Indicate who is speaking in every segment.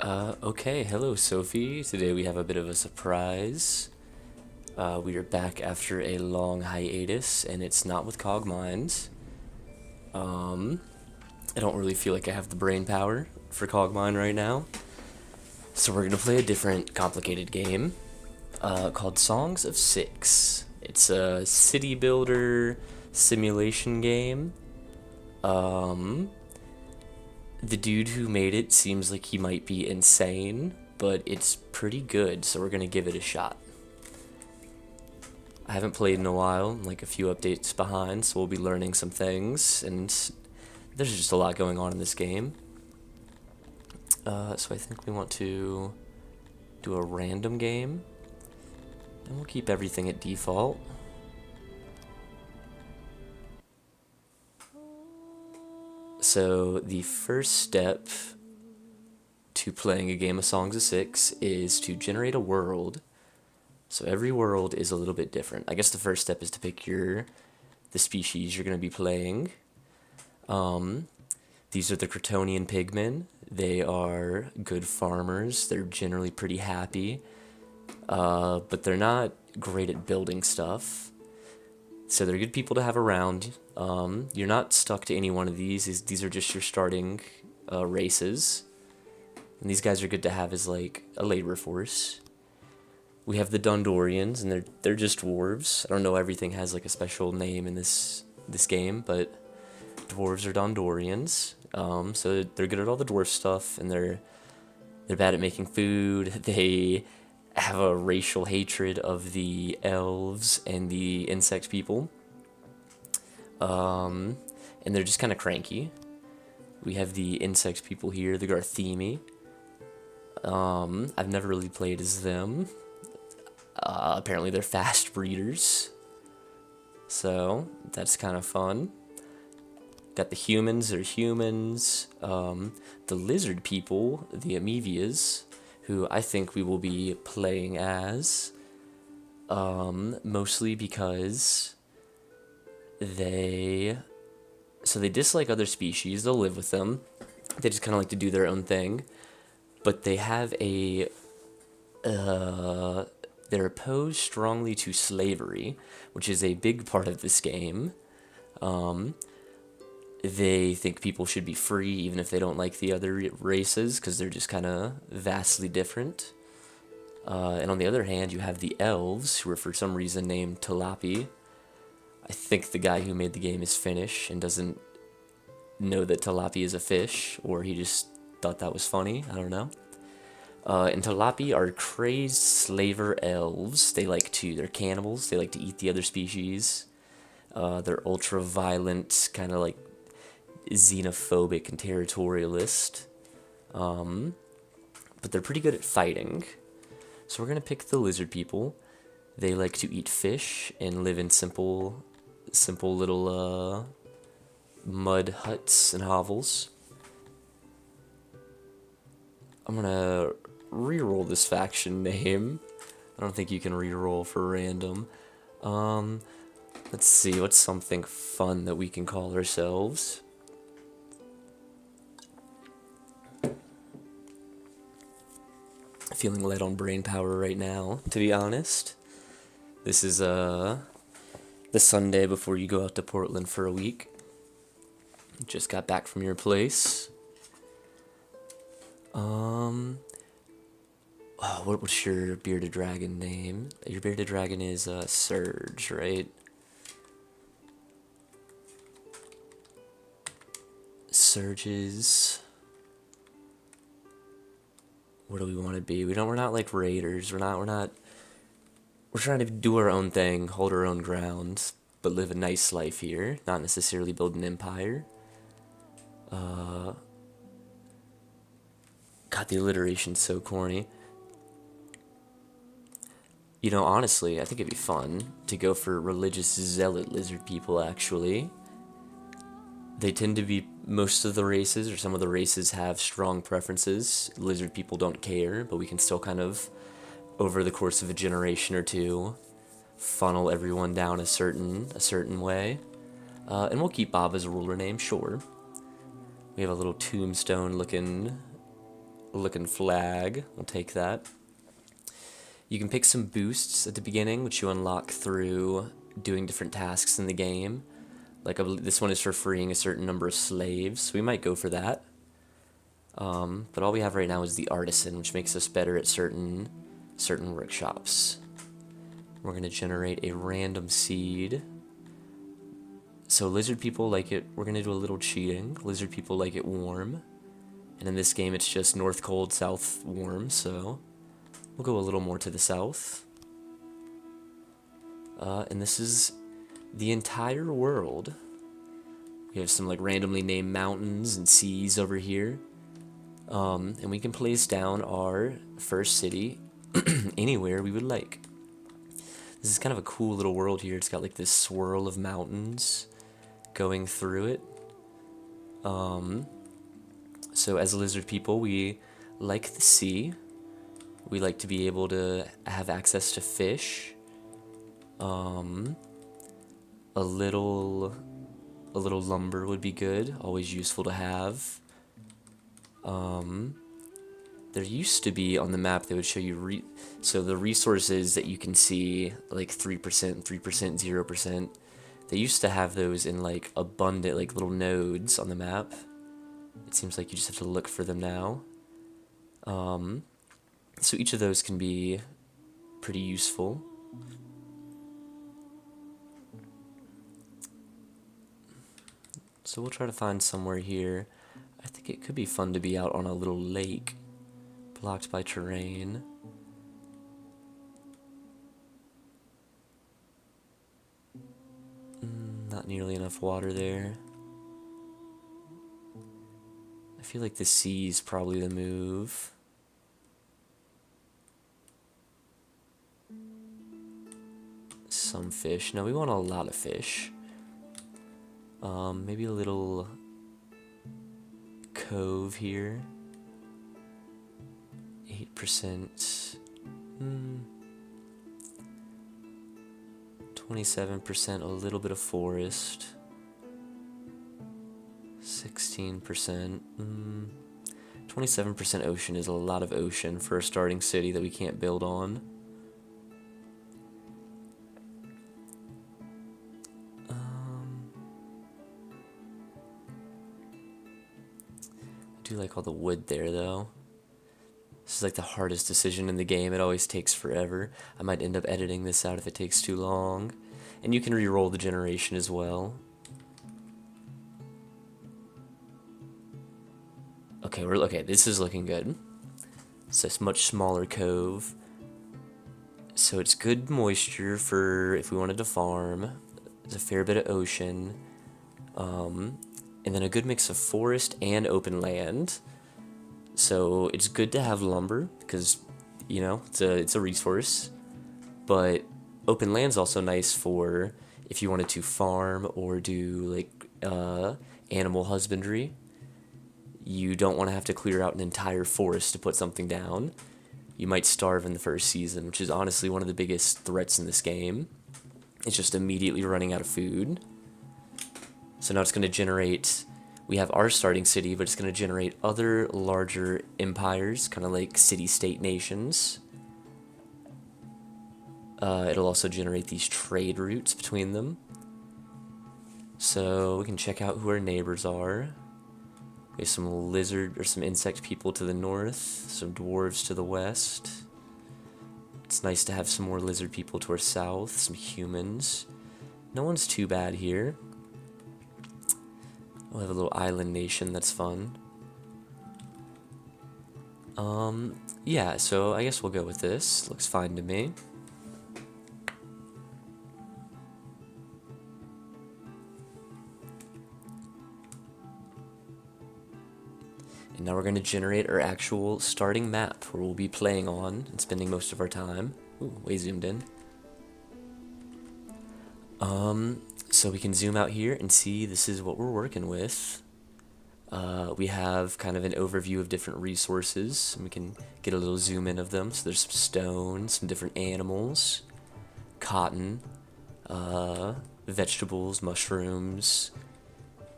Speaker 1: Okay, hello Sophie. Today we have a bit of a surprise. We are back after a long hiatus, and it's not with Cogmines. I don't really feel like I have the brain power for Cogmine right now. So we're gonna play a different complicated game called Songs of Six. It's a city builder simulation game. Um, the dude who made it seems like he might be insane, but it's pretty good, so we're gonna give it a shot. I haven't played in a while, I'm like a few updates behind, so we'll be learning some things, and there's just a lot going on in this game. So I think we want to do a random game, and we'll keep everything at default. So the first step to playing a game of Songs of Six is to generate a world. So every world is a little bit different. I guess the first step is to pick the species you're going to be playing. These are the Crotonian pigmen. They are good farmers. They're generally pretty happy, but they're not great at building stuff. So they're good people to have around. You're not stuck to any one of these. These are just your starting races. And these guys are good to have as like a labor force. We have the Dondorians, and they're just dwarves. I don't know, everything has like a special name in this game, but dwarves are Dondorians. So they're good at all the dwarf stuff, and they're bad at making food. They have a racial hatred of the elves and the insect people. And they're just kind of cranky. We have the insect people here, the Garthemi. I've never really played as them. Apparently they're fast breeders, so that's kind of fun. Got the humans, they're humans. The lizard people, the Amevias, who I think we will be playing as, mostly because they dislike other species. They'll live with them. They just kind of like to do their own thing, but they have they're opposed strongly to slavery, which is a big part of this game. They think people should be free even if they don't like the other races, because they're just kind of vastly different. And on the other hand, you have the elves, who are for some reason named Talapi. I think the guy who made the game is Finnish and doesn't know that Talapi is a fish, or he just thought that was funny. I don't know. And Talapi are crazed slaver elves. They're cannibals. They like to eat the other species. They're ultra violent, kind of like xenophobic and territorialist. But they're pretty good at fighting. So we're gonna pick the lizard people. They like to eat fish and live in simple little mud huts and hovels. I'm gonna reroll this faction name. I don't think you can reroll for random. Let's see, what's something fun that we can call ourselves? Feeling light on brain power right now, to be honest. This is the Sunday before you go out to Portland for a week. Just got back from your place. What's your bearded dragon name? Your bearded dragon is Surge, right? Surges. What do we want to be? We're not like raiders. We're not. We're trying to do our own thing, hold our own ground, but live a nice life here. Not necessarily build an empire. God, the alliteration's so corny. You know, honestly, I think it'd be fun to go for religious zealot lizard people, actually. They tend to be, most of the races, or some of the races, have strong preferences. Lizard people don't care, but we can still kind of, over the course of a generation or two, funnel everyone down a certain way. And we'll keep Bob as a ruler name, sure. We have a little tombstone looking looking flag. We'll take that. You can pick some boosts at the beginning, which you unlock through doing different tasks in the game. Like this one is for freeing a certain number of slaves, so we might go for that. But all we have right now is the artisan, which makes us better at certain workshops. We're going to generate a random seed. So lizard people like it, we're going to do a little cheating. Lizard people like it warm. And in this game it's just north cold, south warm, so we'll go a little more to the south. And this is the entire world. We have some like randomly named mountains and seas over here. And we can place down our first city anywhere we would like. This is kind of a cool little world here. It's got like this swirl of mountains going through it. So as lizard people, we like the sea. We like to be able to have access to fish. A little lumber would be good. Always useful to have. There used to be on the map they would show you so the resources that you can see, like 3%, 3%, 0%. They used to have those in like abundant, like little nodes on the map. It seems like you just have to look for them now. So each of those can be pretty useful. So we'll try to find somewhere here. I think it could be fun to be out on a little lake, blocked by terrain. Not nearly enough water there. I feel like the sea's probably the move. Some fish. No, we want a lot of fish. Maybe a little cove here. 8%. 27%, a little bit of forest. 16%. 27% ocean is a lot of ocean for a starting city that we can't build on. I do like all the wood there, though. This is like the hardest decision in the game. It always takes forever. I might end up editing this out if it takes too long. And you can re-roll the generation as well. Okay, this is looking good. It's a much smaller cove. So it's good moisture for if we wanted to farm. There's a fair bit of ocean. And then a good mix of forest and open land. So it's good to have lumber because, you know, it's a resource. But open land's also nice for if you wanted to farm or do like animal husbandry. You don't want to have to clear out an entire forest to put something down. You might starve in the first season, which is honestly one of the biggest threats in this game. It's just immediately running out of food. So now it's going to generate, we have our starting city, but it's going to generate other larger empires, kind of like city-state nations. It'll also generate these trade routes between them. So we can check out who our neighbors are. We have some lizard or some insect people to the north, some dwarves to the west. It's nice to have some more lizard people to our south, some humans. No one's too bad here. We'll have a little island nation, that's fun. Yeah, so I guess we'll go with this. Looks fine to me. And now we're going to generate our actual starting map where we'll be playing on and spending most of our time. Ooh, way zoomed in. So we can zoom out here and see this is what we're working with. We have kind of an overview of different resources, and we can get a little zoom in of them. So there's some stone, some different animals, cotton, vegetables, mushrooms,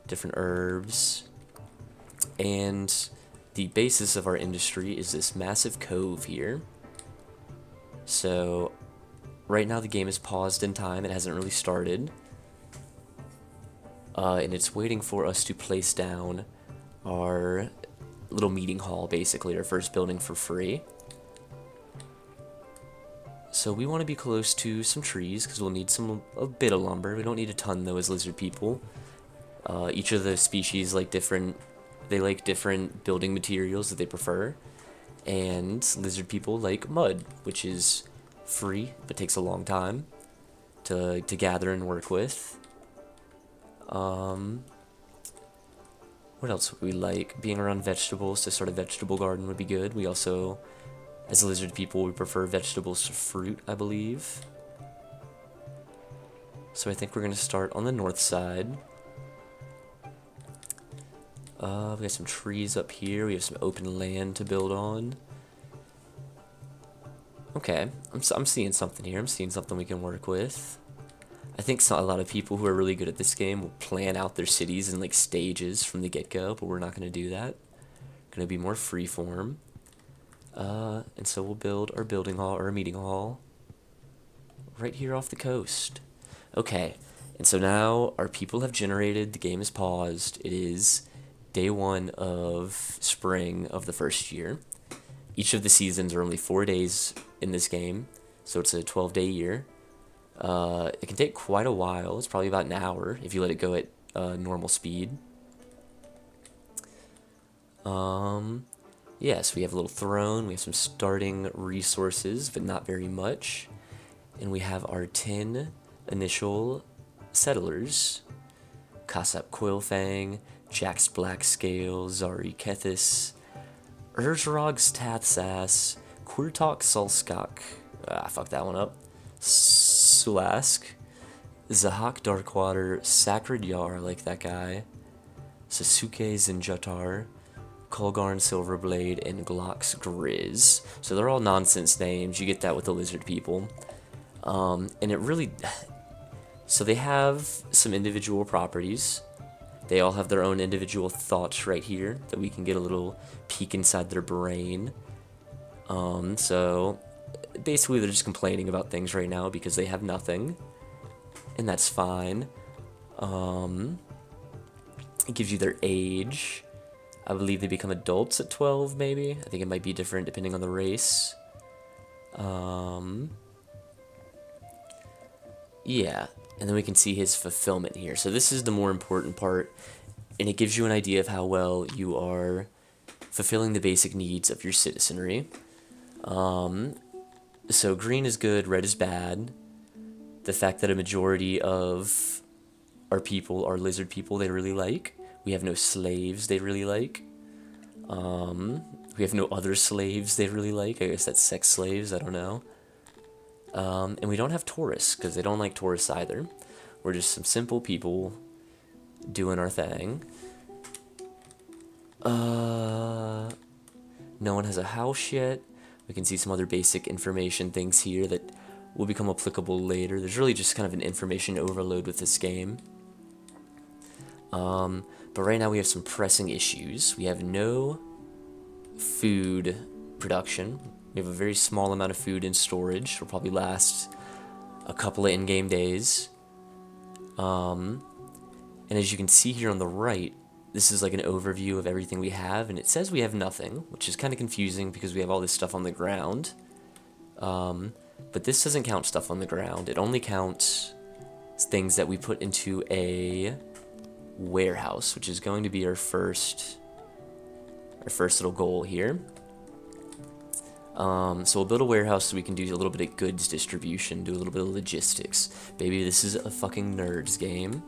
Speaker 1: different herbs, and the basis of our industry is this massive cove here. So right now the game is paused in time. It hasn't really started. And it's waiting for us to place down our little meeting hall, basically, our first building for free. So we want to be close to some trees because we'll need a bit of lumber. We don't need a ton though as lizard people. Each of the species like different building materials that they prefer. And lizard people like mud, which is free but takes a long time to gather and work with. What else would we like? Being around vegetables, to start a vegetable garden would be good. We also, as lizard people, we prefer vegetables to fruit, I believe. So I think we're going to start on the north side. We got some trees up here. We have some open land to build on. Okay, I'm seeing something here. I'm seeing something we can work with. I think a lot of people who are really good at this game will plan out their cities in like stages from the get-go, but we're not going to do that. Going to be more freeform. And so we'll build our building hall, or our meeting hall, right here off the coast. Okay, and so now our people have generated, the game is paused. It is day 1 of spring of the first year. Each of the seasons are only 4 days in this game, so it's a 12-day year. It can take quite a while. It's probably about an hour if you let it go at normal speed. Yeah, so we have a little throne. We have some starting resources, but not very much. And we have our 10 initial settlers. Kassap Coilfang, Jax Blackscale, Zari Kethis, Urzrog's Tathsas, Kurtok Solskak, I fucked that one up, Sulask, Zahak Darkwater, Sacred Yar, I like that guy, Sasuke Zinjatar, Kolgarn Silverblade, and Glock's Grizz. So they're all nonsense names. You get that with the lizard people. And it really... So they have some individual properties. They all have their own individual thoughts right here that we can get a little peek inside their brain. So basically they're just complaining about things right now because they have nothing. And that's fine. It gives you their age. I believe they become adults at 12, maybe. I think it might be different depending on the race. Yeah, and then we can see his fulfillment here. So this is the more important part, and it gives you an idea of how well you are fulfilling the basic needs of your citizenry. So green is good, red is bad. The fact that a majority of our people are lizard people they really like. We have no slaves they really like. We have no other slaves they really like. I guess that's sex slaves, I don't know. And we don't have tourists, because they don't like tourists either. We're just some simple people doing our thing. No one has a house yet. We can see some other basic information things here that will become applicable later. There's really just kind of an information overload with this game. But right now we have some pressing issues. We have no food production. We have a very small amount of food in storage. It'll probably last a couple of in-game days. And as you can see here on the right, this is like an overview of everything we have, and it says we have nothing, which is kind of confusing because we have all this stuff on the ground. But this doesn't count stuff on the ground. It only counts things that we put into a warehouse, which is going to be our first little goal here. So we'll build a warehouse so we can do a little bit of goods distribution, do a little bit of logistics. Baby, this is a fucking nerds game.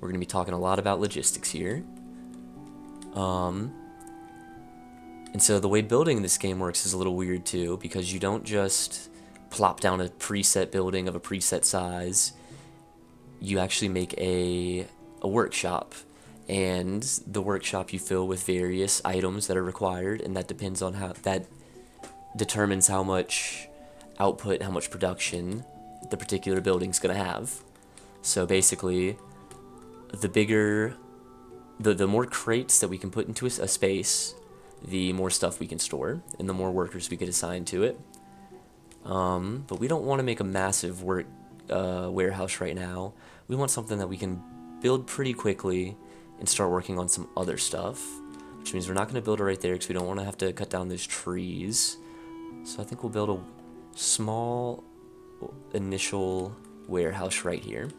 Speaker 1: We're going to be talking a lot about logistics here. And so the way building this game works is a little weird too, because you don't just plop down a preset building of a preset size. You actually make a workshop, and the workshop you fill with various items that are required, and that depends on that determines how much output, how much production the particular building's gonna have. So basically, the more crates that we can put into a space, the more stuff we can store and the more workers we could assign to it. But we don't want to make a massive warehouse right now. We want something that we can build pretty quickly and start working on some other stuff, which means we're not going to build it right there because we don't want to have to cut down those trees. So I think we'll build a small initial warehouse right here.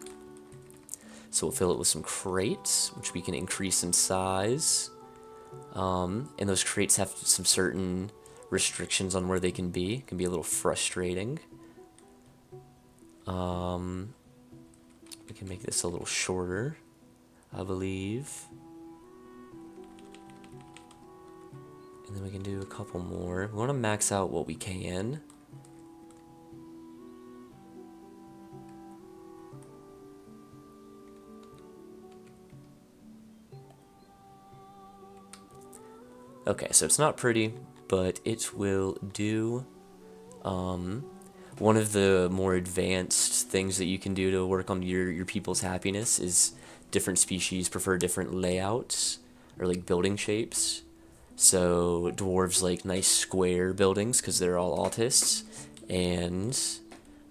Speaker 1: So we'll fill it with some crates, which we can increase in size. And those crates have some certain restrictions on where they can be. It can be a little frustrating. We can make this a little shorter, I believe. And then we can do a couple more. We want to max out what we can. Okay, so it's not pretty, but it will do. One of the more advanced things that you can do to work on your people's happiness is different species prefer different layouts or like building shapes. So dwarves like nice square buildings because they're all autists, and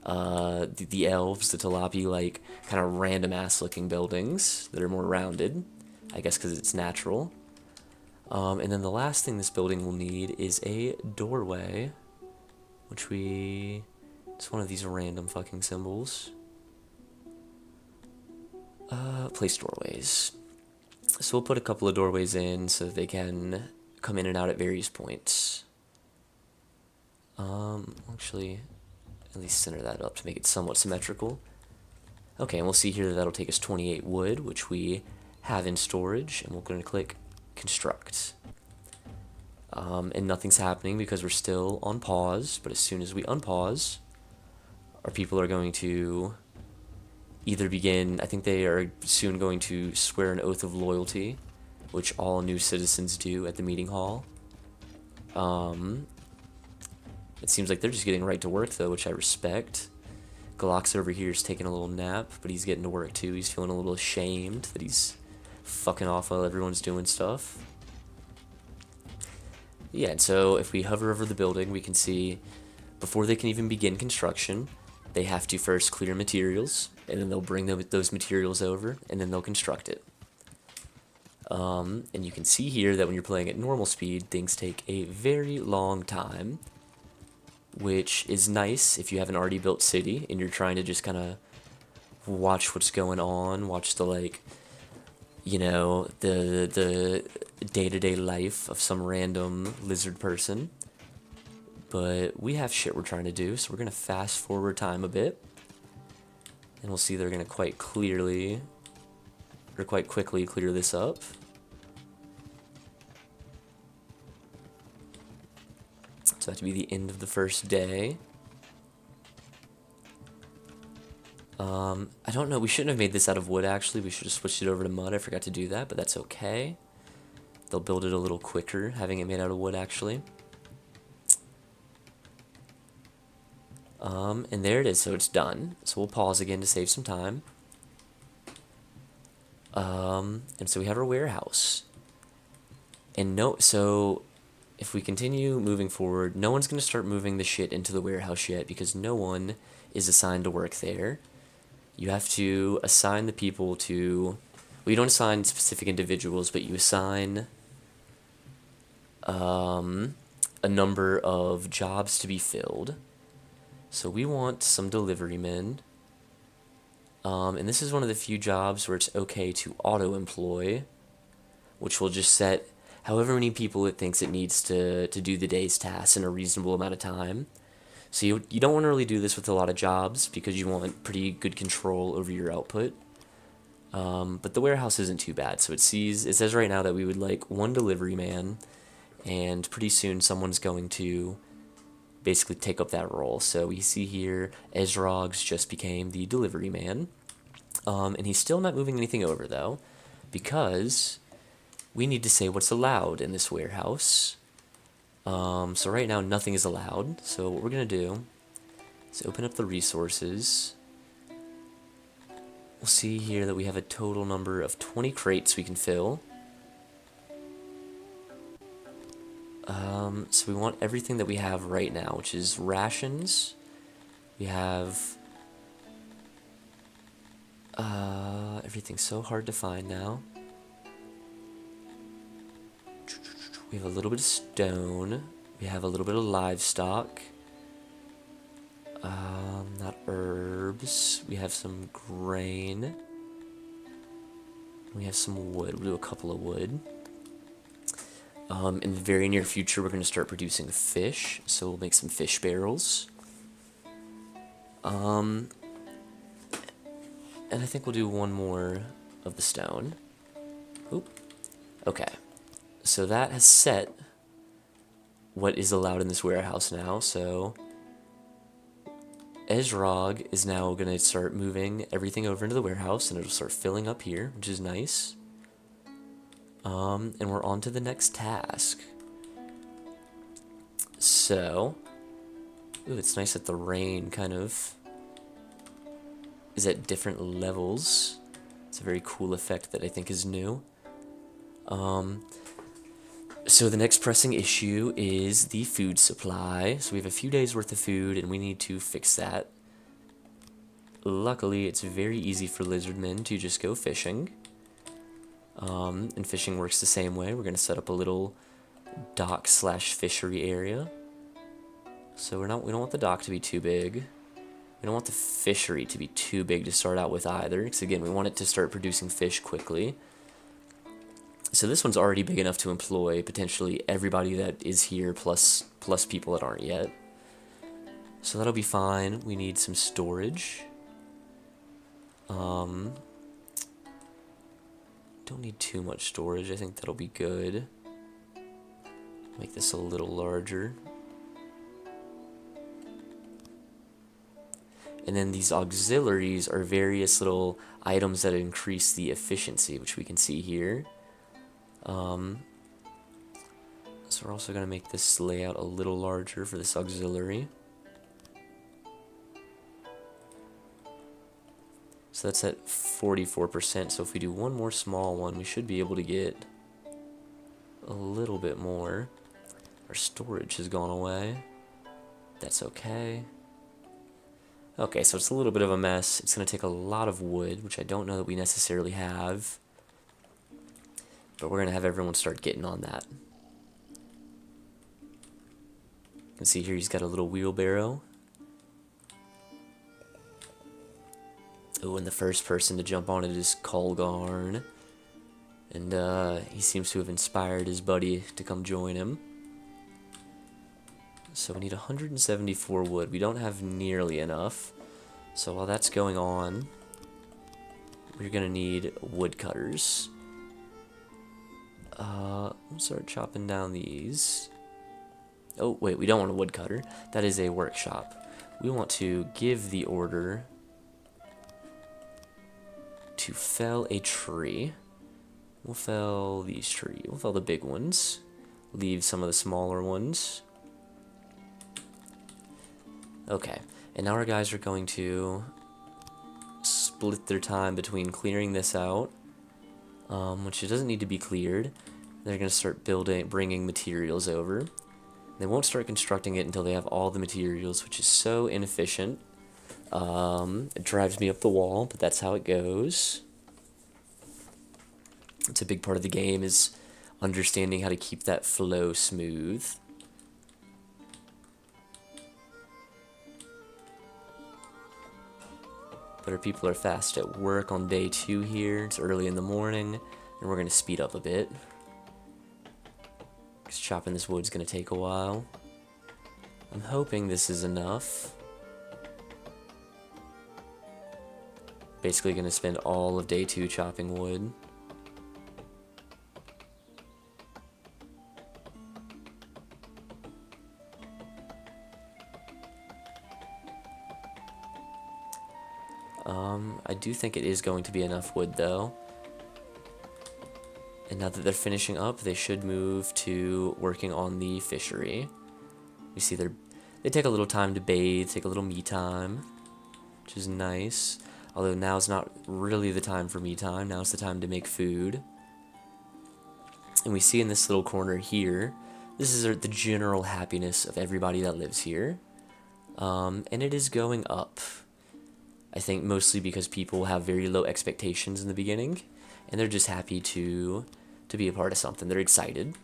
Speaker 1: the elves, the Talapi, like kind of random ass looking buildings that are more rounded, I guess because it's natural. And then the last thing this building will need is a doorway, which it's one of these random fucking symbols. Place doorways. So we'll put a couple of doorways in so that they can come in and out at various points. Actually, at least center that up to make it somewhat symmetrical. Okay, and we'll see here that that'll take us 28 wood, which we have in storage, and we're going to click construct. And nothing's happening because we're still on pause, but as soon as we unpause, our people are going to either begin, I think they are soon going to swear an oath of loyalty, which all new citizens do at the meeting hall. It seems like they're just getting right to work though, which I respect. Glock's over here is taking a little nap, but he's getting to work too. He's feeling a little ashamed that he's fucking off while everyone's doing stuff. Yeah, and so if we hover over the building, we can see before they can even begin construction, they have to first clear materials, and then they'll bring those materials over, and then they'll construct it. And you can see here that when you're playing at normal speed, things take a very long time, which is nice if you have an already built city and you're trying to just kind of watch what's going on, watch the like, you know, the day-to-day life of some random lizard person. But we have shit we're trying to do, so we're going to fast forward time a bit. And we'll see they're going to quite quickly clear this up. So that to be the end of the first day. I don't know, we shouldn't have made this out of wood actually, we should have switched it over to mud, I forgot to do that, but that's okay. They'll build it a little quicker, having it made out of wood actually. And there it is, so it's done. So we'll pause again to save some time. And so we have our warehouse. And so if we continue moving forward, no one's going to start moving the shit into the warehouse yet because no one is assigned to work there. You have to assign the people to, well, you don't assign specific individuals, but you assign a number of jobs to be filled. So we want some delivery men. And this is one of the few jobs where it's okay to auto-employ, which will just set however many people it thinks it needs to do the day's tasks in a reasonable amount of time. So you don't want to really do this with a lot of jobs because you want pretty good control over your output. But the warehouse isn't too bad. So it says right now that we would like one delivery man, and pretty soon someone's going to basically take up that role. So we see here Ezrog's just became the delivery man. And he's still not moving anything over though, because we need to say what's allowed in this warehouse. So right now nothing is allowed. So what we're gonna do is open up the resources. We'll see here that we have a total number of 20 crates we can fill. So we want everything that we have right now, which is rations. We have everything's so hard to find now. We have a little bit of stone. We have a little bit of livestock. Not herbs. We have some grain. We have some wood. We'll do a couple of wood. In the very near future, we're going to start producing fish, so we'll make some fish barrels. And I think we'll do one more of the stone. Oop. Okay. So that has set what is allowed in this warehouse now, so Ezrog is now going to start moving everything over into the warehouse, and it'll start filling up here, which is nice. And we're on to the next task. So, ooh, it's nice that the rain kind of is at different levels. It's a very cool effect that I think is new. So the next pressing issue is the food supply. So we have a few days worth of food, and we need to fix that. Luckily, it's very easy for lizardmen to just go fishing. And fishing works the same way. We're going to set up a little dock/fishery area. So we don't want the dock to be too big. We don't want the fishery to be too big to start out with either, because again, we want it to start producing fish quickly. So this one's already big enough to employ potentially everybody that is here, plus people that aren't yet. So that'll be fine. We need some storage. Don't need too much storage. I think that'll be good. Make this a little larger. And then these auxiliaries are various little items that increase the efficiency, which we can see here. So we're also going to make this layout a little larger for this auxiliary. So that's at 44%, so if we do one more small one, we should be able to get a little bit more. Our storage has gone away. That's okay. Okay, so it's a little bit of a mess. It's going to take a lot of wood, which I don't know that we necessarily have. But we're going to have everyone start getting on that. You can see here he's got a little wheelbarrow. Oh, and the first person to jump on it is Colgarn. And he seems to have inspired his buddy to come join him. So we need 174 wood. We don't have nearly enough. So while that's going on, we're going to need woodcutters. We'll start chopping down these. Oh, wait, we don't want a woodcutter. That is a workshop. We want to give the order to fell a tree. We'll fell these trees. We'll fell the big ones. Leave some of the smaller ones. Okay, and now our guys are going to split their time between clearing this out, which it doesn't need to be cleared. They're going to start bringing materials over. They won't start constructing it until they have all the materials, which is so inefficient. It drives me up the wall, but that's how it goes. It's a big part of the game, is understanding how to keep that flow smooth. But our people are fast at work on day 2 here. It's early in the morning, and we're going to speed up a bit. Because chopping this wood's going to take a while. I'm hoping this is enough. Basically going to spend all of day 2 chopping wood. I do think it is going to be enough wood, though. And now that they're finishing up, they should move to working on the fishery. We see they take a little time to bathe, take a little me time, which is nice. Although now's not really the time for me time, now's the time to make food. And we see in this little corner here, This is the general happiness of everybody that lives here. And it is going up. I think mostly because people have very low expectations in the beginning, and they're just happy to be a part of something. They're excited.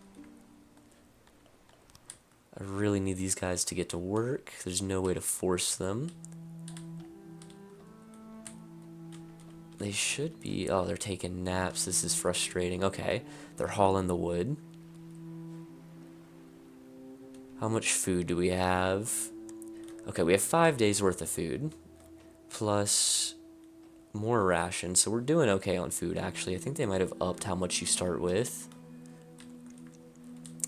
Speaker 1: I really need these guys to get to work. There's no way to force them. They should be... Oh, they're taking naps. This is frustrating. Okay, they're hauling the wood. How much food do we have? Okay, we have 5 days worth of food. Plus more rations. So we're doing okay on food, actually. I think they might have upped how much you start with.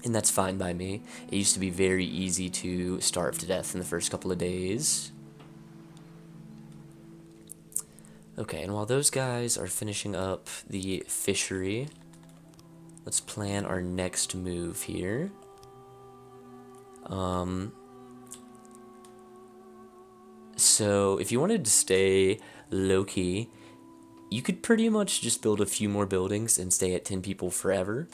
Speaker 1: And that's fine by me. It used to be very easy to starve to death in the first couple of days. Okay, and while those guys are finishing up the fishery, let's plan our next move here. So if you wanted to stay low-key, you could pretty much just build a few more buildings and stay at 10 people forever.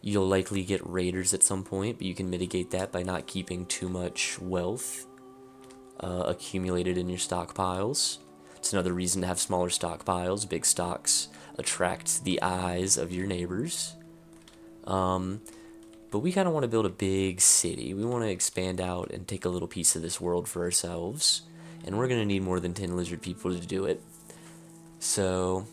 Speaker 1: You'll likely get raiders at some point, but you can mitigate that by not keeping too much wealth accumulated in your stockpiles. It's another reason to have smaller stockpiles. Big stocks attract the eyes of your neighbors. But we kind of want to build a big city. We want to expand out and take a little piece of this world for ourselves. And we're going to need more than 10 lizard people to do it. So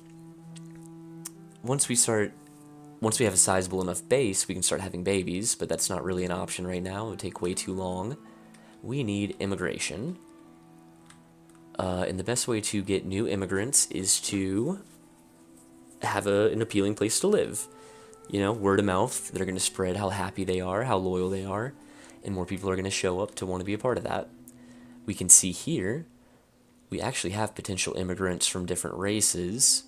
Speaker 1: once we have a sizable enough base, we can start having babies, but that's not really an option right now. It would take way too long. We need immigration. And the best way to get new immigrants is to have an appealing place to live. You know, word of mouth, they're going to spread how happy they are, how loyal they are, and more people are going to show up to want to be a part of that. We can see here, we actually have potential immigrants from different races.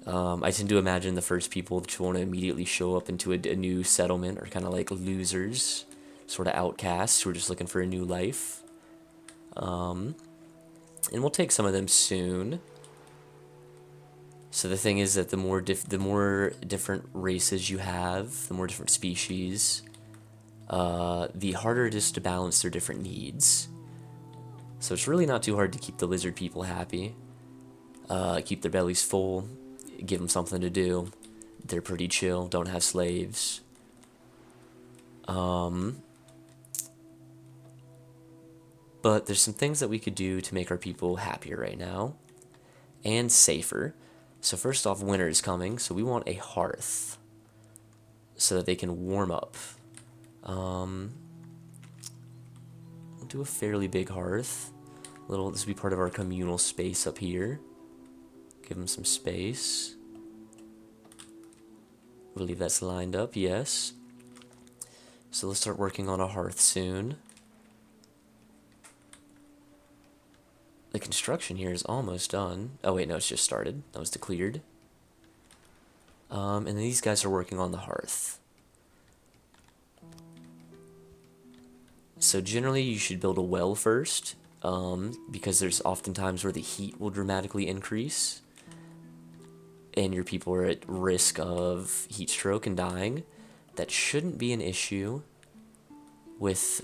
Speaker 1: I tend to imagine the first people to want to immediately show up into a new settlement are kind of like losers, sort of outcasts who are just looking for a new life. And we'll take some of them soon. So the thing is that the more different races you have, the more different species, the harder it is to balance their different needs. So it's really not too hard to keep the lizard people happy, keep their bellies full, give them something to do. They're pretty chill, don't have slaves. But there's some things that we could do to make our people happier right now, and safer. So first off, winter is coming, so we want a hearth so that they can warm up. We'll do a fairly big hearth. This will be part of our communal space up here. Give them some space. I believe that's lined up, yes. So let's start working on a hearth soon. The construction here is almost done. Oh wait, no, it's just started. That was declared. And these guys are working on the hearth. So generally you should build a well first, because there's often times where the heat will dramatically increase, and your people are at risk of heat stroke and dying. That shouldn't be an issue with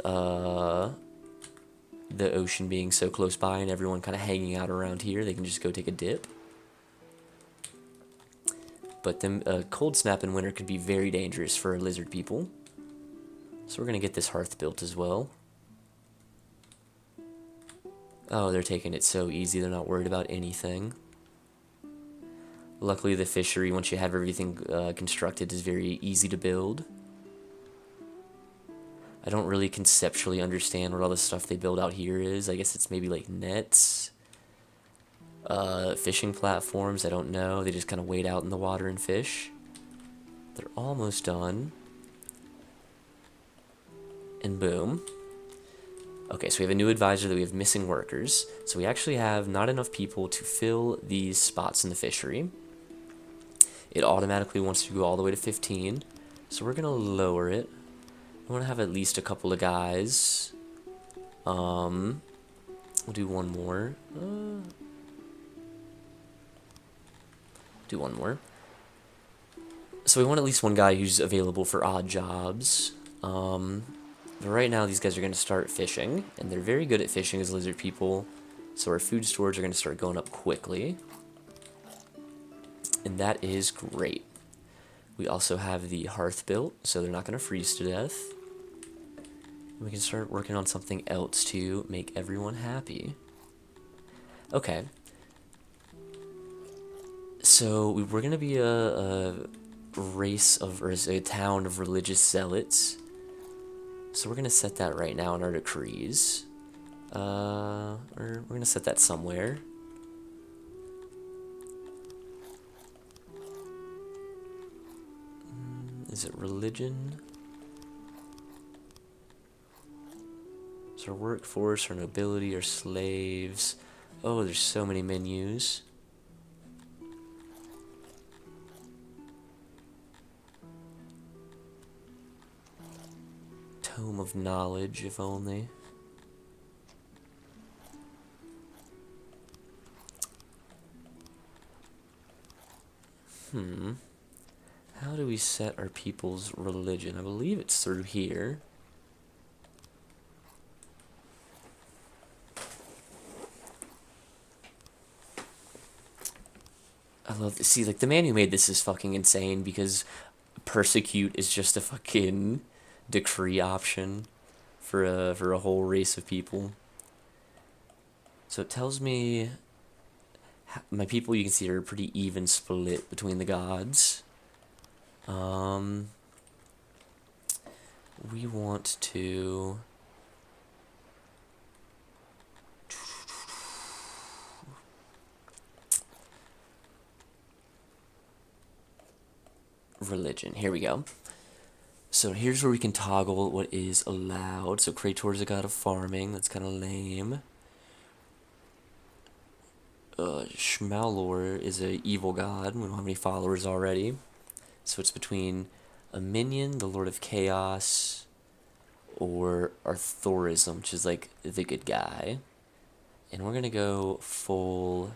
Speaker 1: the ocean being so close by and everyone kind of hanging out around here. They can just go take a dip. But then a cold snap in winter could be very dangerous for lizard people. So we're going to get this hearth built as well. Oh, they're taking it so easy. They're not worried about anything. Luckily, the fishery, once you have everything constructed, is very easy to build. I don't really conceptually understand what all the stuff they build out here is. I guess it's maybe like nets, fishing platforms. I don't know. They just kind of wade out in the water and fish. They're almost done. And boom. Okay, so we have a new advisor that we have missing workers. So we actually have not enough people to fill these spots in the fishery. It automatically wants to go all the way to 15. So we're going to lower it. I want to have at least a couple of guys. We'll do one more. Do one more. So we want at least one guy who's available for odd jobs. But right now, these guys are going to start fishing, and they're very good at fishing as lizard people. So our food stores are going to start going up quickly. And that is great. We also have the hearth built, so they're not going to freeze to death. We can start working on something else to make everyone happy. Okay. So we're going to be a race of, or a town of religious zealots. So we're going to set that right now in our decrees. Or we're going to set that somewhere. Is it religion? Is our workforce, our nobility, our slaves? Oh, there's so many menus. Tome of knowledge, if only. How do we set our people's religion? I believe it's through here. I love this. See, like, the man who made this is fucking insane because persecute is just a fucking decree option for a whole race of people. So it tells me my people, you can see, are a pretty even split between the gods. We want to religion. Here we go. So here's where we can toggle what is allowed. So Krator's a god of farming. That's kind of lame. Shmalor is a evil god. We don't have any followers already. So it's between a minion, the Lord of Chaos, or Arthorism, which is like the good guy. And we're going to go full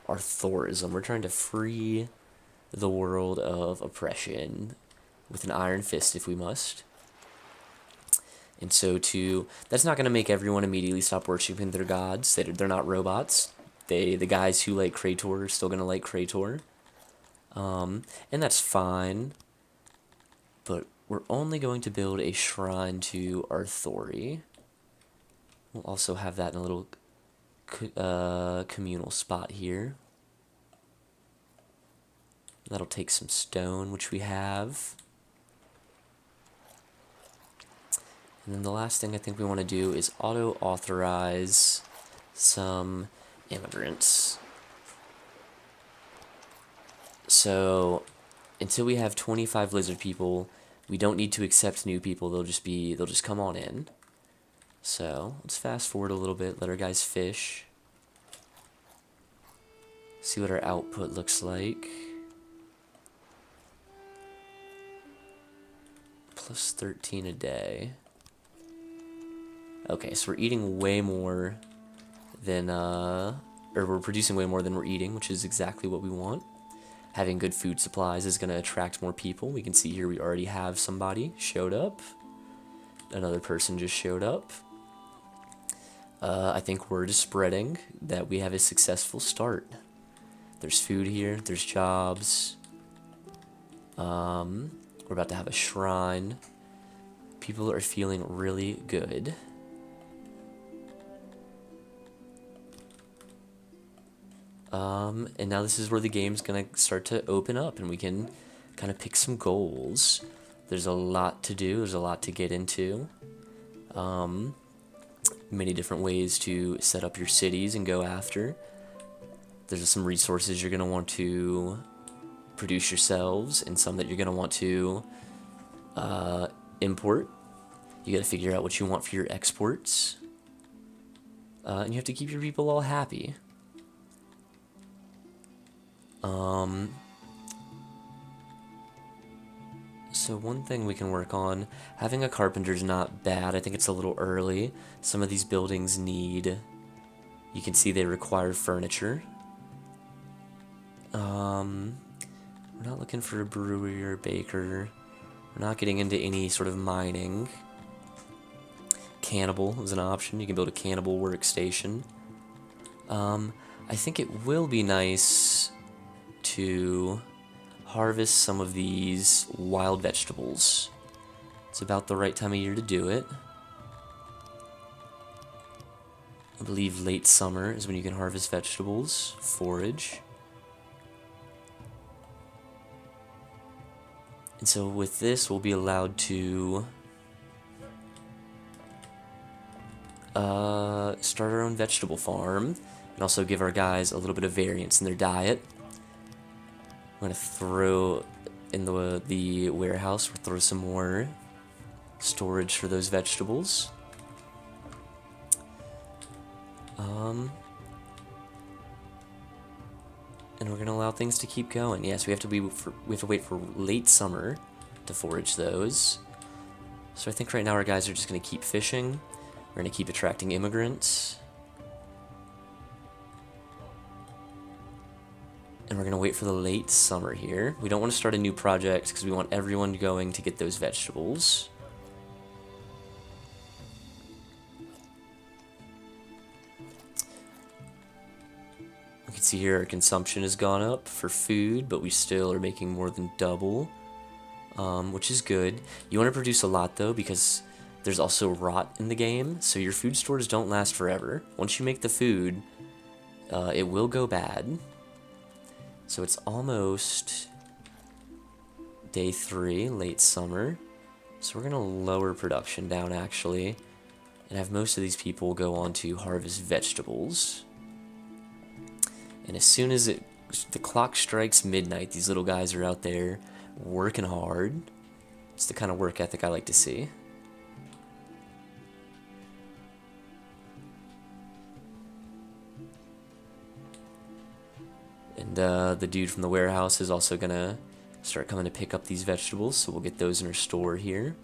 Speaker 1: Arthorism. We're trying to free the world of oppression with an iron fist if we must. And so that's not going to make everyone immediately stop worshiping their gods. They're not robots. The guys who like Krator are still going to like Krator. And that's fine. But we're only going to build a shrine to Arthori. We'll also have that in a little communal spot here. That'll take some stone, which we have. And then the last thing I think we want to do is auto-authorize some immigrants. So until we have 25 lizard people, we don't need to accept new people. They'll just come on in. So let's fast forward a little bit, let our guys fish. See what our output looks like. Plus 13 a day. Okay, so we're eating way more than, or we're producing way more than we're eating, which is exactly what we want. Having good food supplies is going to attract more people. We can see here we already have somebody showed up. Another person just showed up. I think word is spreading that we have a successful start. There's food here, there's jobs. We're about to have a shrine. People are feeling really good. And now this is where the game's gonna start to open up and we can kind of pick some goals. There's a lot to do, there's a lot to get into. Many different ways to set up your cities and go after. There's some resources you're gonna want to produce yourselves and some that you're gonna want to import. You gotta figure out what you want for your exports. And you have to keep your people all happy. So one thing we can work on, having a carpenter's not bad. I think it's a little early. Some of these buildings need, you can see they require furniture. We're not looking for a brewery or a baker. We're not getting into any sort of mining. Cannibal is an option. You can build a cannibal workstation. I think it will be nice to harvest some of these wild vegetables. It's about the right time of year to do it. I believe late summer is when you can harvest vegetables, forage. And so with this, we'll be allowed to start our own vegetable farm and also give our guys a little bit of variance in their diet. I'm going to throw in the warehouse, we'll throw some more storage for those vegetables. And we're gonna allow things to keep going. Yes, we have to wait for late summer to forage those. So I think right now our guys are just gonna keep fishing. We're gonna keep attracting immigrants. And we're gonna wait for the late summer here. We don't want to start a new project because we want everyone going to get those vegetables. You can see here our consumption has gone up for food, but we still are making more than double, which is good. You want to produce a lot though, because there's also rot in the game, so your food stores don't last forever. Once you make the food, it will go bad. So it's almost day 3, late summer. So we're gonna lower production down actually, and have most of these people go on to harvest vegetables. And as soon as the clock strikes midnight, these little guys are out there working hard. It's the kind of work ethic I like to see. And the dude from the warehouse is also gonna start coming to pick up these vegetables, so we'll get those in our store here.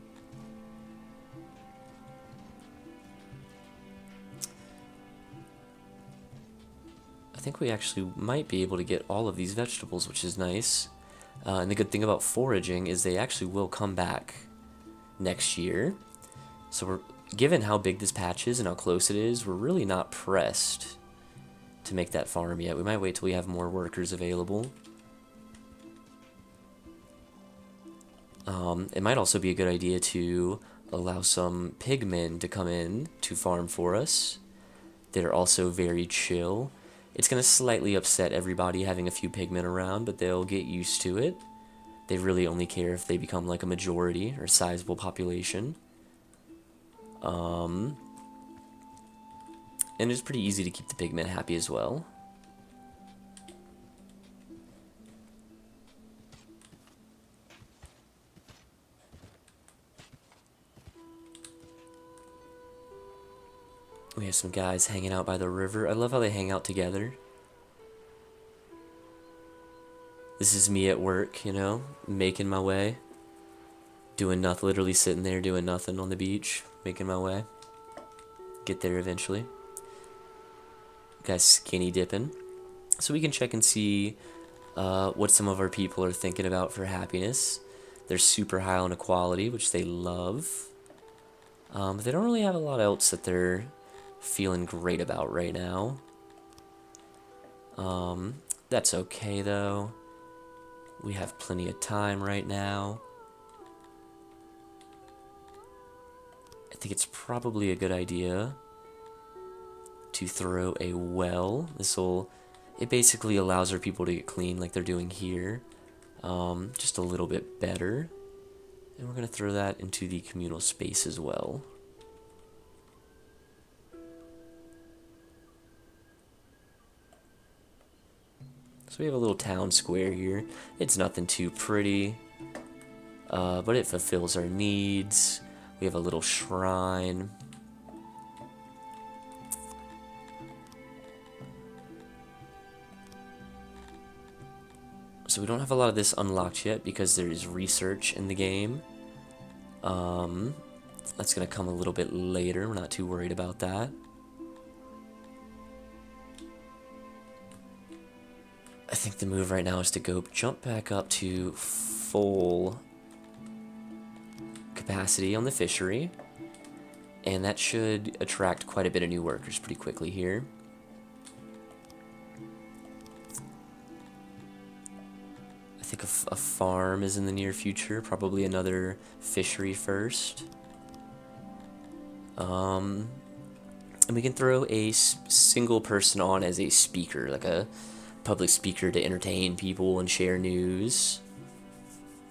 Speaker 1: I think we actually might be able to get all of these vegetables, which is nice. And the good thing about foraging is they actually will come back next year. So given how big this patch is and how close it is, we're really not pressed to make that farm yet. We might wait till we have more workers available. It might also be a good idea to allow some pigmen to come in to farm for us. They're also very chill. It's going to slightly upset everybody having a few pigmen around, but they'll get used to it. They really only care if they become like a majority or sizable population. And it's pretty easy to keep the pigmen happy as well. We have some guys hanging out by the river. I love how they hang out together. This is me at work, you know, making my way. Doing nothing, literally sitting there doing nothing on the beach, making my way. Get there eventually. Guys skinny dipping. So we can check and see what some of our people are thinking about for happiness. They're super high on equality, which they love. But they don't really have a lot else that they're feeling great about right now. That's okay though. We have plenty of time right now. I think it's probably a good idea to throw a well. It basically allows our people to get clean like they're doing here, just a little bit better. And we're gonna throw that into the communal space as well. So we have a little town square here. It's nothing too pretty, but it fulfills our needs. We have a little shrine. So we don't have a lot of this unlocked yet because there is research in the game. That's gonna come a little bit later. We're not too worried about that. think the move right now is to go jump back up to full capacity on the fishery. And that should attract quite a bit of new workers pretty quickly here. I think a farm is in the near future, probably another fishery first. And we can throw a single person on as a speaker, like a public speaker to entertain people and share news.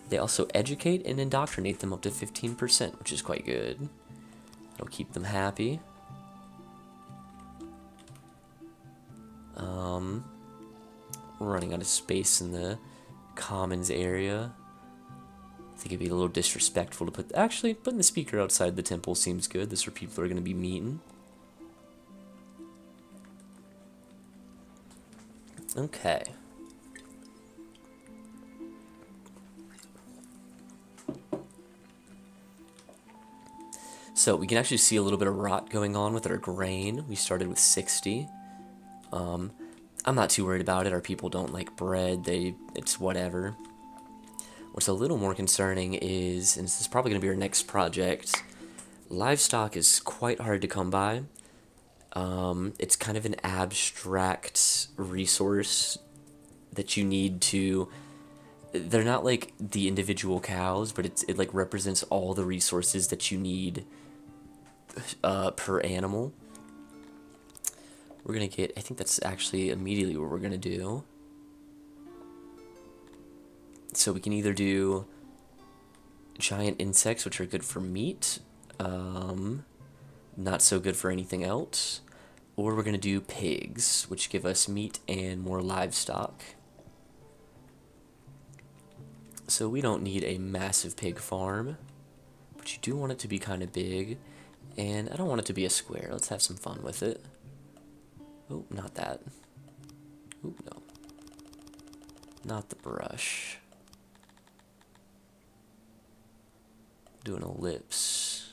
Speaker 1: They also educate and indoctrinate them up to 15%, which is quite good. It'll keep them happy. We're running out of space in the commons area. I think it'd be a little disrespectful to put... Actually, putting the speaker outside the temple seems good. This is where people are going to be meeting. Okay. So we can actually see a little bit of rot going on with our grain. We started with 60. I'm not too worried about it. Our people don't like bread. It's whatever. What's a little more concerning is, and this is probably going to be our next project, livestock is quite hard to come by. It's kind of an abstract resource that you need to... They're not like the individual cows, but it like represents all the resources that you need per animal. We're gonna get... I think that's actually immediately what we're gonna do. So we can either do giant insects, which are good for meat, not so good for anything else, or we're gonna do pigs, which give us meat and more livestock. So we don't need a massive pig farm, but you do want it to be kind of big, and I don't want it to be a square. Let's have some fun with it. Oh, not that. Oh, no. Not the brush. Do an ellipse.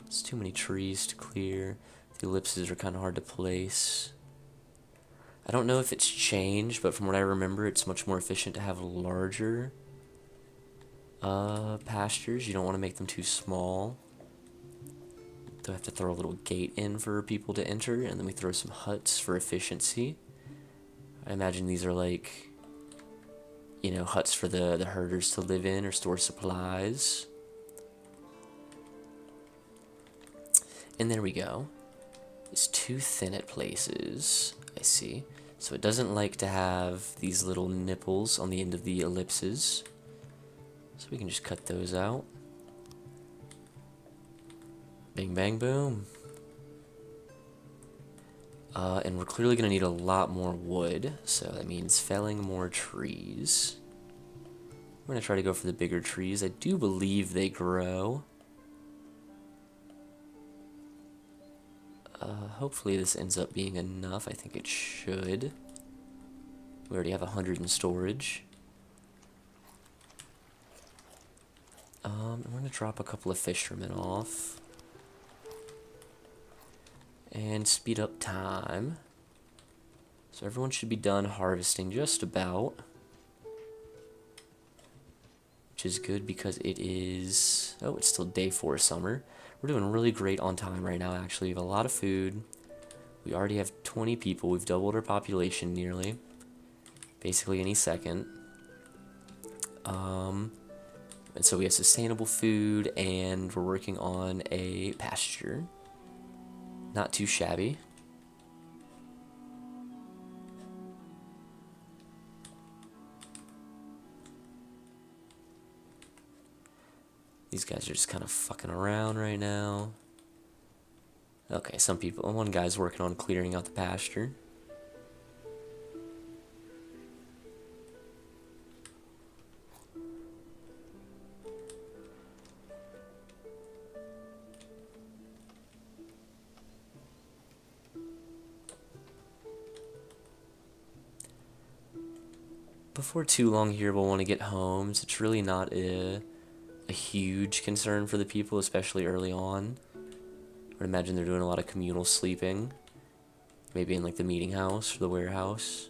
Speaker 1: It's too many trees to clear. The ellipses are kind of hard to place. I don't know if it's changed, but from what I remember, it's much more efficient to have larger pastures. You don't want to make them too small. So I have to throw a little gate in for people to enter, and then we throw some huts for efficiency. I imagine these are like, you know, huts for the herders to live in or store supplies. And there we go. It's too thin at places, I see. So it doesn't like to have these little nipples on the end of the ellipses. So we can just cut those out. Bing, bang, boom. And we're clearly going to need a lot more wood, so that means felling more trees. We're going to try to go for the bigger trees. I do believe they grow. Hopefully this ends up being enough. I think it should. We already have 100 in storage. I'm going to drop a couple of fishermen off. And speed up time. So everyone should be done harvesting just about. Which is good because it is... Oh, it's still day 4 summer. We're doing really great on time right now, actually. We have a lot of food. We already have 20 people. We've doubled our population nearly. Basically any second. And so we have sustainable food, and we're working on a pasture. Not too shabby. These guys are just kind of fucking around right now. Okay, some people... One guy's working on clearing out the pasture. Before too long here, we'll want to get homes. It's really not a huge concern for the people, especially early on. I would imagine they're doing a lot of communal sleeping. Maybe in like the meeting house or the warehouse.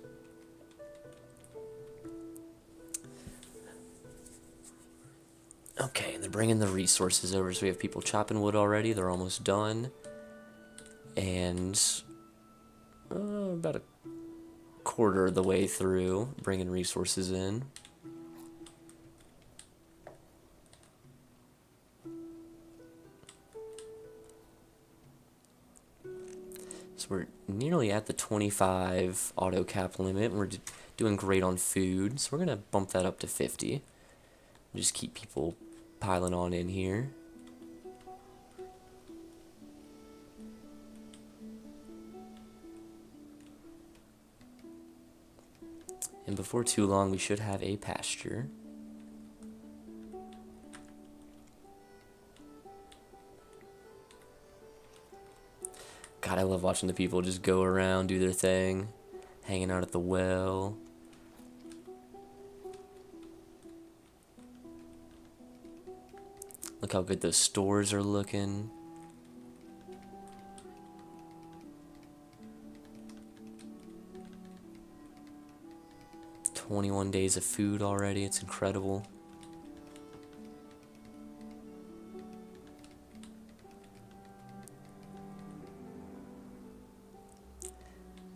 Speaker 1: Okay, and they're bringing the resources over, so we have people chopping wood already. They're almost done. And about a quarter of the way through bringing resources in. So we're nearly at the 25 auto cap limit. We're doing great on food, so we're going to bump that up to 50. Just keep people piling on in here. And before too long, we should have a pasture. God, I love watching the people just go around, do their thing, hanging out at the well. Look how good those stores are looking. "21 days of food already, it's incredible."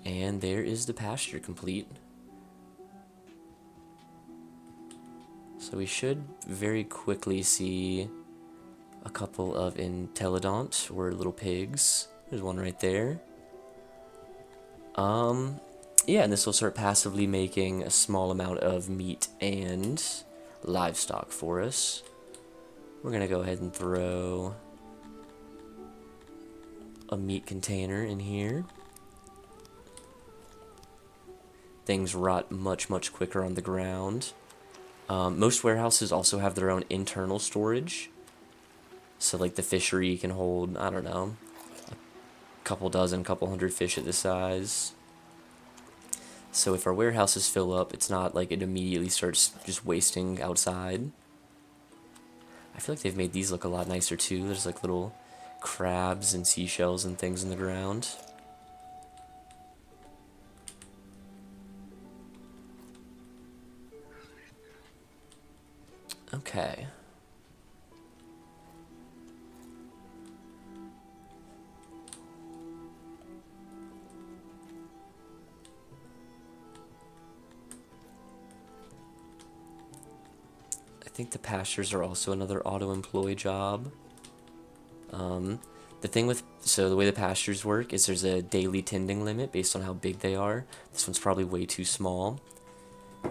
Speaker 1: And there is the pasture complete. So we should very quickly see a couple of Intelligent, or little pigs. There's one right there. Yeah, and this will start passively making a small amount of meat and livestock for us. We're gonna go ahead and throw a meat container in here. Things rot much quicker on the ground. Most warehouses also have their own internal storage. So like the fishery can hold, I don't know, a couple hundred fish at this size. So if our warehouses fill up, it's not like it immediately starts just wasting outside. I feel like they've made these look a lot nicer too. There's like little crabs and seashells and things in the ground. Okay. I think the pastures are also another auto-employ job. The thing with, so the way the pastures work is there's a daily tending limit based on how big they are. This one's probably way too small.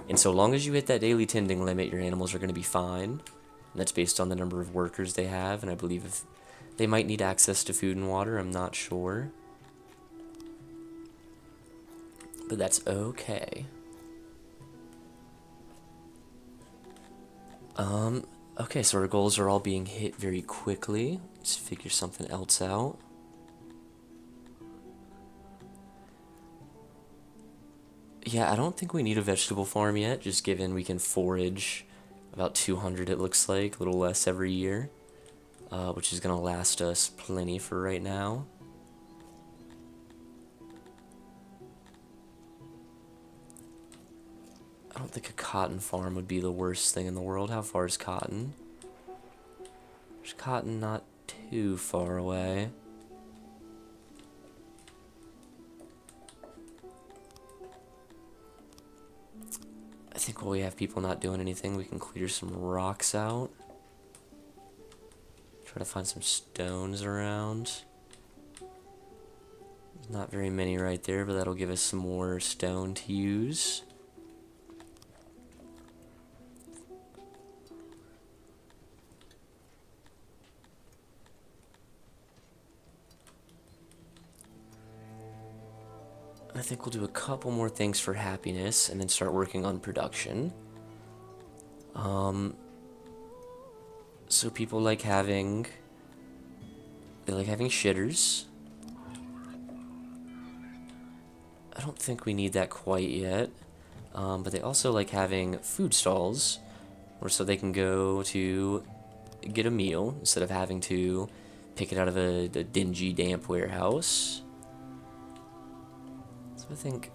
Speaker 1: And so long as you hit that daily tending limit, your animals are going to be fine. And that's based on the number of workers they have, and I believe if they might need access to food and water, I'm not sure. But that's okay. Okay, so our goals are all being hit very quickly. Let's figure something else out. Yeah, I don't think we need a vegetable farm yet, just given we can forage about 200, it looks like, a little less every year, which is going to last us plenty for right now. I don't think a cotton farm would be the worst thing in the world. How far is cotton? There's cotton not too far away. I think while we have people not doing anything, we can clear some rocks out. Try to find some stones around. There's not very many right there, but that'll give us some more stone to use. I think we'll do a couple more things for happiness and then start working on production. So people like having, they like having shitters. I don't think we need that quite yet. But they also like having food stalls, or so they can go to get a meal instead of having to pick it out of a dingy, damp warehouse. I think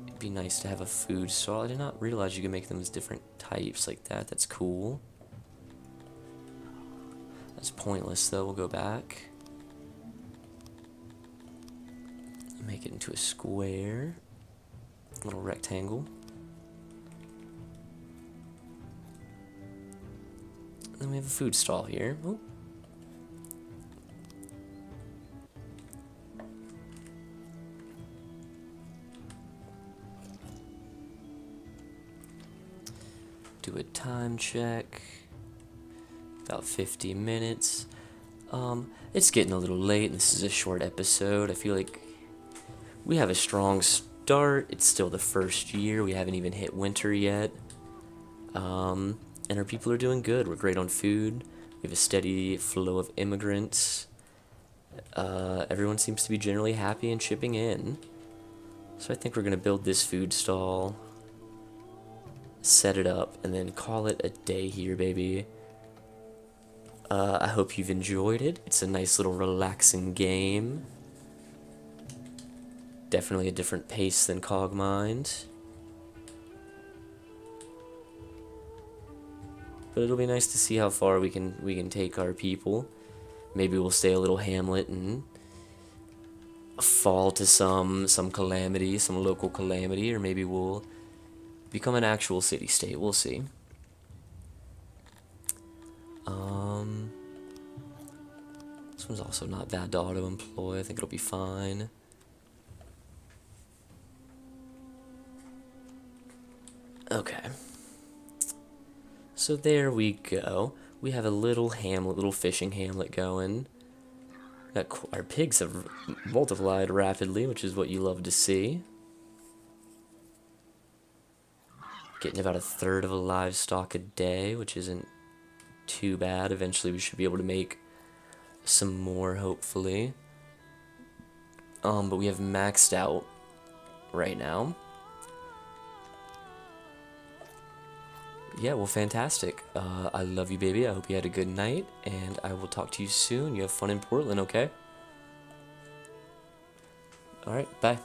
Speaker 1: it'd be nice to have a food stall. I did not realize you could make them as different types like that. That's cool. That's pointless though. We'll go back. Make it into a square. A little rectangle. Then we have a food stall here. Oh. Do a time check. About 50 minutes. It's getting a little late, and this is a short episode. I feel like we have a strong start. It's still the first year. We haven't even hit winter yet. And our people are doing good. We're great on food. We have a steady flow of immigrants. Everyone seems to be generally happy and chipping in. So I think we're going to build this food stall, set it up, and then call it a day here, baby. I hope you've enjoyed it. It's a nice little relaxing game. Definitely a different pace than Cogmind. But it'll be nice to see how far we can take our people. Maybe we'll stay a little hamlet and fall to some calamity, some local calamity, or maybe we'll become an actual city-state. We'll see. This one's also not bad to auto-employ. I think it'll be fine. Okay. So there we go. We have a little hamlet, little fishing hamlet going. Our pigs have multiplied rapidly, which is what you love to see. Getting about 1/3 of a livestock a day, which isn't too bad. Eventually we should be able to make some more, hopefully. But we have maxed out right now. Yeah, well, fantastic. I love you, baby. I hope you had a good night, and I will talk to you soon. You have fun in Portland, okay? Alright, bye.